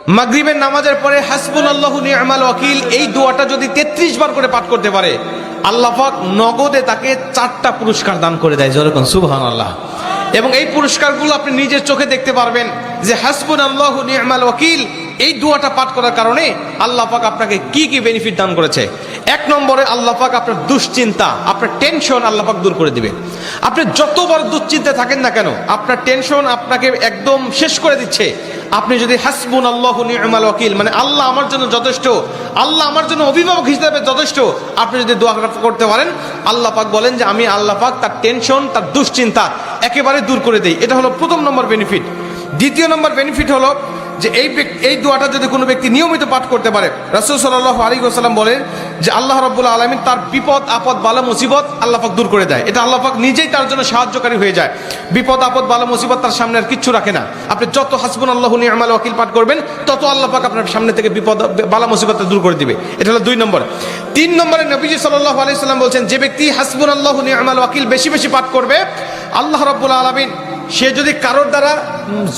মাগরিবের নামাজের পরে হাসবুনাল্লাহু নি'মাল ওয়াকিল এই দোয়াটা যদি 33 বার করে পাঠ করতে পারে, আল্লাহ পাক নগদে তাকে 4টা পুরস্কার দান করে দেয়। যেরকম সুবহানাল্লাহ। এবং এই পুরস্কারগুলো আপনি নিজের চোখে দেখতে পারবেন যে হাসবুনাল্লাহু নি'মাল ওয়াকিল এই দোয়াটা পাঠ করার কারণে আল্লাহ পাক আপনাকে কি কি বেনিফিট দান করেছে। 1 নম্বরে আল্লাহ পাক আপনার দুশ্চিন্তা, আপনার টেনশন আল্লাহ পাক দূর করে দিবে। আপনি যত বড় দুশ্চিন্তায় থাকেন না কেন, আপনার টেনশন আপনাকে একদম শেষ করে দিচ্ছে। আপনি যদি হাসবুনাল্লাহু নি'মাল ওয়াকিল মানে আল্লাহ আমার জন্য যথেষ্ট, আল্লাহ আমার জন্য অভিভাবক হিসেবে যথেষ্ট, আপনি যদি দোয়া করতে পারেন, আল্লাহ পাক বলেন যে আমি আল্লাহ পাক তার টেনশন, তার দুশ্চিন্তা একেবারে দূর করে দেই। এটা হলো প্রথম নম্বর বেনিফিট। দ্বিতীয় নম্বর বেনিফিট হলো যে এই দোয়াটা যদি কোনো ব্যক্তি নিয়মিত পাঠ করতে পারে, রাসূল সাল্লাল্লাহু আলাইহি ওয়াসাল্লাম বলেন যে আল্লাহ রাব্বুল আলামিন তার বিপদ আপদ বালা মুসিবত আল্লাহ পাক দূর করে দেয়। এটা আল্লাহ পাক নিজেই তার জন্য সাহায্যকারী হয়ে যায়। বিপদ আপদ বালা মুসিবত তার সামনে আর কিচ্ছু রাখে না। আপনি যত হাসবুনাল্লাহু নি'মাল ওয়াকিল পাঠ করবেন, তত আল্লাহ পাক আপনার সামনে থেকে বিপদ বালা মুসিবতটা দূর করে দিবে। এটা হলো 2 নম্বর। 3 নম্বরে নবীজি সাল্লাল্লাহু আলাইহি ওয়াসাল্লাম বলছেন, যে ব্যক্তি হাসবুনাল্লাহু নি'মাল ওয়াকিল বেশি বেশি পাঠ করবে, আল্লাহ রাব্বুল আলামিন সে যদি কারোর দ্বারা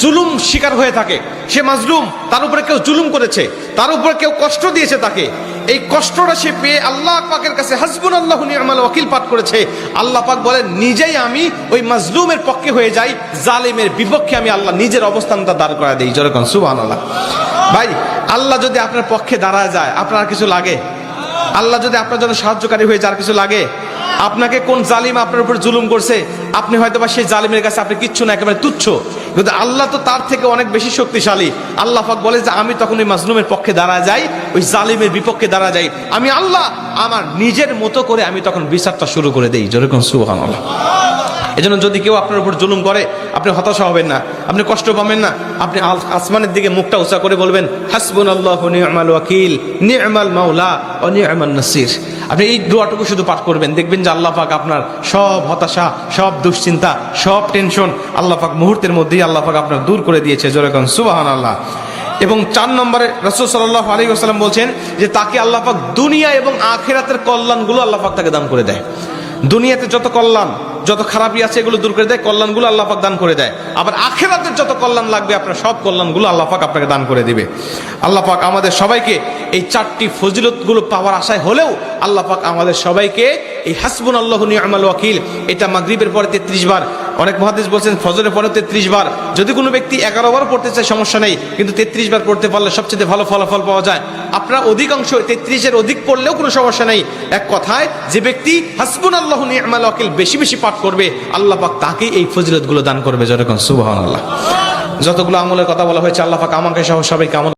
জুলুম শিকার হয়ে থাকে, সে মাজলুম, তার উপরে কেউ জুলুম করেছে, তার উপরে কেউ কষ্ট দিয়েছে, তাকে এই কষ্টটা সে পেয়ে আল্লাহ পাকের কাছে হাসবুনাল্লাহু নি'মাল ওয়াকিল পাঠ করেছে, আল্লাহ পাক বলেন নিজেই আমি ওই মাজলুমের পক্ষে হয়ে যাই, জালিমের বিপক্ষে আমি আল্লাহ নিজের অবস্থানটা দাঁড় করা দেই। যেরকম সুবহানাল্লাহ। ভাই, আল্লাহ যদি আপনার পক্ষে দাঁড়ায় যায়, আপনার আর কিছু লাগে? আল্লাহ যদি আপনার জন্য সাহায্যকারী হয়ে যায়, আর কিছু লাগে? আপনাকে কোন জালিম আপনার উপর জুলুম করছে, আপনি হয়তো বা সেই জালিমের কাছে আপনি কিচ্ছু না, একেবারে তুচ্ছ, কিন্তু আল্লাহ তো তার থেকে অনেক বেশি শক্তিশালী। আল্লাহ পাক বলে যে আমি তখন ওই মাজলুমের পক্ষে দাঁড়া যাই, ওই জালিমের বিপক্ষে দাঁড়া যাই, আমি আল্লাহ আমার নিজের মতো করে আমি তখন বিচারটা শুরু করে দেই। যেরকম সুবহানাল্লাহ। এজন্য যদি কেউ আপনার উপর জুলুম করে, আপনি হতাশা হবেন না, আপনি কষ্ট পাবেন না, আপনি আসমানের দিকে মুখটা উঁচা করে বলবেন হাসবুনাল্লাহু নি'মাল ওয়াকিল নি'মাল মাওলা ওয়া নি'মান নাসির। আপনি এই দোয়াটুকু শুধু পাঠ করবেন, দেখবেন যে আল্লাহ পাক আপনার সব হতাশা, সব দুশ্চিন্তা, সব টেনশন আল্লাহ পাক মুহূর্তের মধ্যেই আল্লাহ পাক আপনার দূর করে দিয়েছে। যেরকম সুবহানাল্লাহ। এবং 4 নম্বরে রাসূল সাল্লাল্লাহু আলাইহি ওয়াসাল্লাম বলছেন যে তাকে আল্লাহ পাক দুনিয়া এবং আখিরাতের কল্যাণগুলো আল্লাহ পাক তাকে দান করে দেয়। দুনিয়াতে যত কল্যাণ, যত খারাপই আছে এগুলো দূর করে দেয়, কল্যাণগুলো আল্লাহ পাক দান করে দেয়। আবার আখিরাতের যত কল্যাণ লাগবে আপনার সব কল্যাণগুলো আল্লাহ পাক আপনাকে দান করে দিবে। আল্লাহ পাক আমাদের সবাইকে এই 4টি ফজিলতগুলো পাওয়ার আশায় হলেও আল্লাহ পাক আমাদের সবাইকে এই হাসবুনাল্লাহু নি'মাল ওয়াকিল এটা মাগরিবের পরে 33 বার, অনেক মুহাদ্দিস বলছেন ফজরের পরে 33 বার, যদি কোনো ব্যক্তি 11 বার পড়তে চায় সমস্যা নেই, কিন্তু 33 বার পড়তে পারলে সবচেয়ে ভালো ফলাফল পাওয়া যায়। আপনারা অধিকাংশ 33-এর অধিক পড়লেও কোনো সমস্যা নেই। এক কথায় যে ব্যক্তি হাসবুনাল্লাহু নি'মাল ওয়াকিল বেশি বেশি পাঠ করবে, আল্লাহ পাক তাকে এই ফজিলতগুলো দান করবে। যেরকম সুবহানাল্লাহ। যতগুলো আমলের কথা বলা হয়েছে আল্লাহ পাক আমাকে সহ সবাইকে আমল